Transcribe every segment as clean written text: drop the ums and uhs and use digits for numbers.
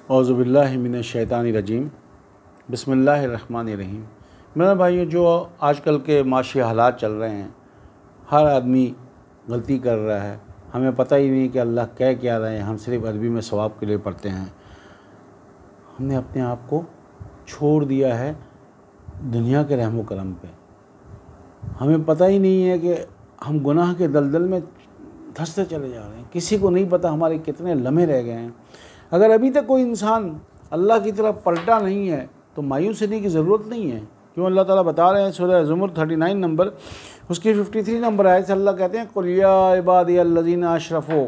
اعوذ باللہ من الشیطان الرجیم بسم اللہ الرحمن الرحیم۔ میرے بھائیو، جو آج کل کے معاشی حالات چل رہے ہیں، ہر آدمی غلطی کر رہا ہے، ہمیں پتہ ہی نہیں کہ اللہ کہہ کیا رہے ہیں، ہم صرف عربی میں ثواب کے لیے پڑھتے ہیں۔ ہم نے اپنے آپ کو چھوڑ دیا ہے دنیا کے رحم و کرم پہ۔ ہمیں پتہ ہی نہیں ہے کہ ہم گناہ کے دلدل میں دھنستے چلے جا رہے ہیں، کسی کو نہیں پتہ ہمارے کتنے لمحے رہ گئے ہیں۔ اگر ابھی تک کوئی انسان اللہ کی طرف پلٹا نہیں ہے تو مایوس ہونے کی ضرورت نہیں ہے، کیوں اللہ تعالیٰ بتا رہے ہیں سورہ زمر 39 نمبر، اس کی 53 نمبر آیت سے اللہ کہتے ہیں قُلْ يَا عِبَادِيَ الَّذِينَ أَشْرَفُوا،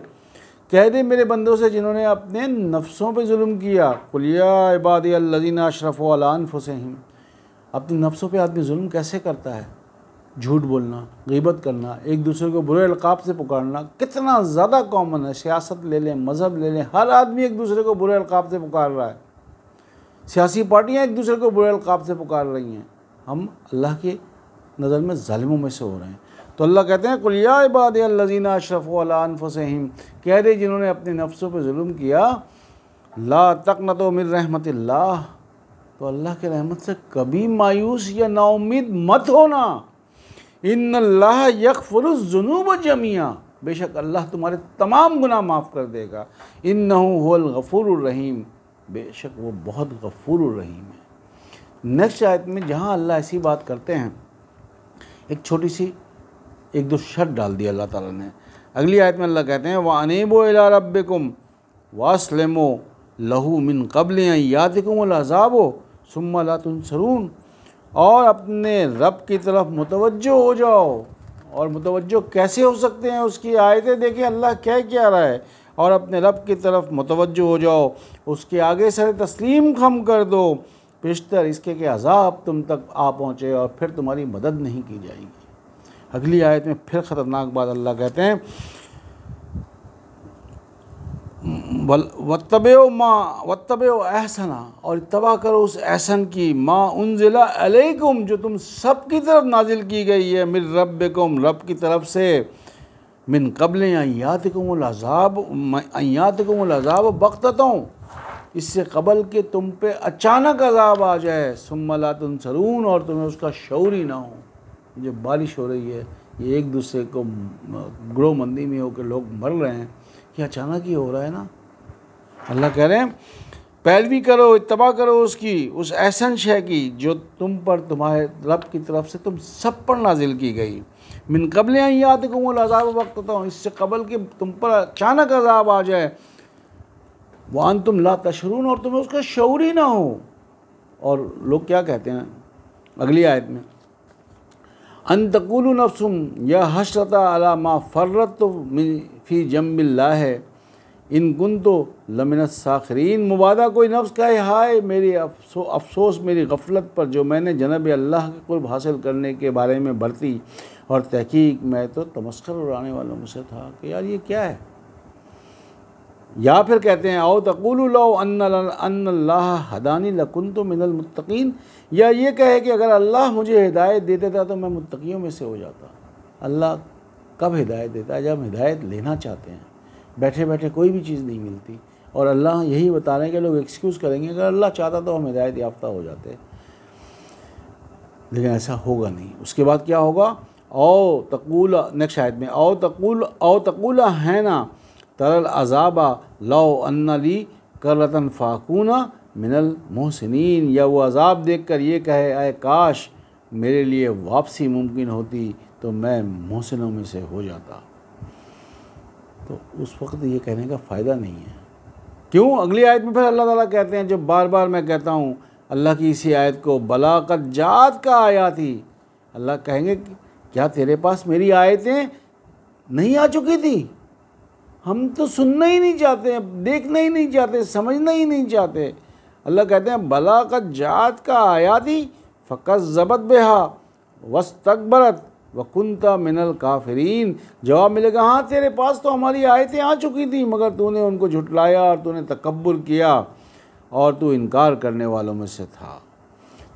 کہہ دے میرے بندوں سے جنہوں نے اپنے نفسوں پہ ظلم کیا۔ قُلْ يَا عِبَادِيَ الَّذِينَ أَشْرَفُوا عَلَىٰ أَنفُسِهِمْ، اپنی نفسوں پہ آدمی ظلم کیسے کرتا ہے؟ جھوٹ بولنا، غیبت کرنا، ایک دوسرے کو برے القاب سے پکارنا کتنا زیادہ کامن ہے۔ سیاست لے لیں، مذہب لے لیں، ہر آدمی ایک دوسرے کو برے القاب سے پکار رہا ہے۔ سیاسی پارٹیاں ایک دوسرے کو برے القاب سے پکار رہی ہیں۔ ہم اللہ کی نظر میں ظالموں میں سے ہو رہے ہیں۔ تو اللہ کہتے ہیں قُلْ يَا عِبَادِيَ الَّذِينَ أَشْرَفُوا عَلَىٰ أَنفُسِهِمْ، کہہ دے جنہوں نے اپنے نفسوں پہ ظلم کیا، لَا تَقْنَطُوا مِن رَحْمَتِ اللَّهِ، تو اللہ کے رحمت سے کبھی مایوس یا نا امید مت ہونا۔ ان اللہ یغفر الذنوب جميعا، بے شک اللہ تمہارے تمام گناہ معاف کر دے گا۔ انہ هو الغفور الرحیم، بے شک وہ بہت غفور الرحیم ہے۔ نیکسٹ آیت میں جہاں اللہ ایسی بات کرتے ہیں، ایک چھوٹی سی ایک دو شرط ڈال دی اللہ تعالیٰ نے۔ اگلی آیت میں اللہ کہتے ہیں وَأَنِيبُوا إِلَىٰ رَبِّكُمْ وَأَسْلِمُوا لَهُ مِن قَبْلِ أَن يَأْتِيَكُمُ الْعَذَابُ ثُمَّ لَا تُنصَرُونَ، اور اپنے رب کی طرف متوجہ ہو جاؤ۔ اور متوجہ کیسے ہو سکتے ہیں؟ اس کی آیتیں دیکھیں اللہ کیا رہا ہے۔ اور اپنے رب کی طرف متوجہ ہو جاؤ، اس کے آگے سر تسلیم خم کر دو، پیشتر اس کے کہ عذاب تم تک آ پہنچے اور پھر تمہاری مدد نہیں کی جائے گی۔ اگلی آیت میں پھر خطرناک بات اللہ کہتے ہیں وَاتَّبِعُوا أَحْسَنَ، اور اتباع کرو اس احسن کی، مَا أُنزِلَ عَلَيْكُمْ، جو تم سب کی طرف نازل کی گئی ہے، مِن رَبِّكُمْ، رب کی طرف سے، مِن قَبْلِ أَن يَأْتِيَكُمُ الْعَذَابُ بَغْتَةً، اس سے قبل کہ تم پہ اچانک عذاب آ جائے، ثُمَّ لَا تُنصَرُونَ، اور تمہیں اس کا شعور ہی نہ ہو۔ جو بارش ہو رہی ہے، یہ ایک دوسرے کو گروہ مندی میں ہو کے لوگ مر رہے ہیں، یہ اچانک ہی ہو رہا ہے نا۔ اللہ کہہ رہے ہیں پیروی کرو، اتباع کرو اس کی، اس احسن شے کی جو تم پر تمہارے رب کی طرف سے تم سب پر نازل کی گئی۔ من قبل ان یاتکم العذاب بغتۃ، اس سے قبل کہ تم پر اچانک عذاب آ جائے، وانتم لا تشعرون، اور تمہیں اس کا شعور ہی نہ ہو۔ اور لوگ کیا کہتے ہیں اگلی آیت میں ان تقولوا نفس یا حسرۃ علی ما فرطت فی جنب اللہ ان کنت لمن الساخرین، مبادہ کوئی نفس کہے ہائے میری افسوس میری غفلت پر جو میں نے جناب اللہ کے قرب حاصل کرنے کے بارے میں برتی، اور تحقیق میں تو تمسخر اڑانے والوں میں سے تھا کہ یار یہ کیا ہے۔ یا پھر کہتے ہیں او تقولوا لو ان اللہ ہدانی لکنت من المتقین، یا یہ کہے کہ اگر اللہ مجھے ہدایت دے دیتا تو میں متقیوں میں سے ہو جاتا۔ اللہ کب ہدایت دیتا ہے؟ جب ہم ہدایت لینا چاہتے ہیں۔ بیٹھے بیٹھے کوئی بھی چیز نہیں ملتی، اور اللہ یہی بتا رہے ہیں کہ لوگ ایکسکیوز کریں گے اگر اللہ چاہتا تو ہم ہدایت یافتہ ہو جاتے، لیکن ایسا ہوگا نہیں۔ اس کے بعد کیا ہوگا؟ او تقول، نیکسٹ آیت میں او تقول ہے نا تر العذاب لو ان لی کرۃ فاکون من المحسنین، یا وہ عذاب دیکھ کر یہ کہے اے کاش میرے لیے واپسی ممکن ہوتی تو میں محسنوں میں سے ہو جاتا۔ تو اس وقت یہ کہنے کا فائدہ نہیں ہے۔ کیوں؟ اگلی آیت میں پھر اللہ تعالیٰ کہتے ہیں جو بار بار میں کہتا ہوں اللہ کی اسی آیت کو، بلاغت جات کا آیات ہی، اللہ کہیں گے کیا تیرے پاس میری آیتیں نہیں آ چکی تھی؟ ہم تو سننا ہی نہیں چاہتے، دیکھنا ہی نہیں چاہتے، سمجھنا ہی نہیں چاہتے۔ اللہ کہتے ہیں بلاغت جات کا آیاتی فکذبت بہا واستکبرت وکنت من الکافرین، جواب ملے گا ہاں تیرے پاس تو ہماری آیتیں آ چکی تھیں مگر تو نے ان کو جھٹلایا اور تو نے تکبر کیا اور تو انکار کرنے والوں میں سے تھا۔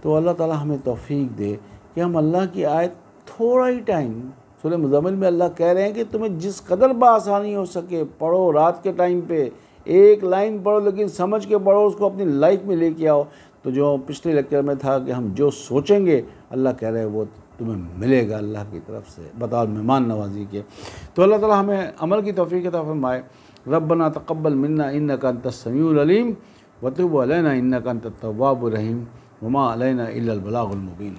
تو اللہ تعالیٰ ہمیں توفیق دے کہ ہم اللہ کی آیت تھوڑا ہی ٹائم، سورہ مزمل میں اللہ کہہ رہے ہیں کہ تمہیں جس قدر بآسانی ہو سکے پڑھو، رات کے ٹائم پہ ایک لائن پڑھو لیکن سمجھ کے پڑھو، اس کو اپنی لائف میں لے کے آؤ۔ تو جو پچھلے لیکچر میں تھا کہ ہم جو سوچیں گے اللہ کہہ رہے وہ تمہیں ملے گا اللہ کی طرف سے بطور مہمان نوازی کے۔ تو اللہ تعالیٰ ہمیں عمل کی توفیق عطا فرمائے۔ ربنا تقبل منا انک انت السمیع العلیم وتب علینا انک انت التواب الرحیم وما علینا الا البلاغ المبین۔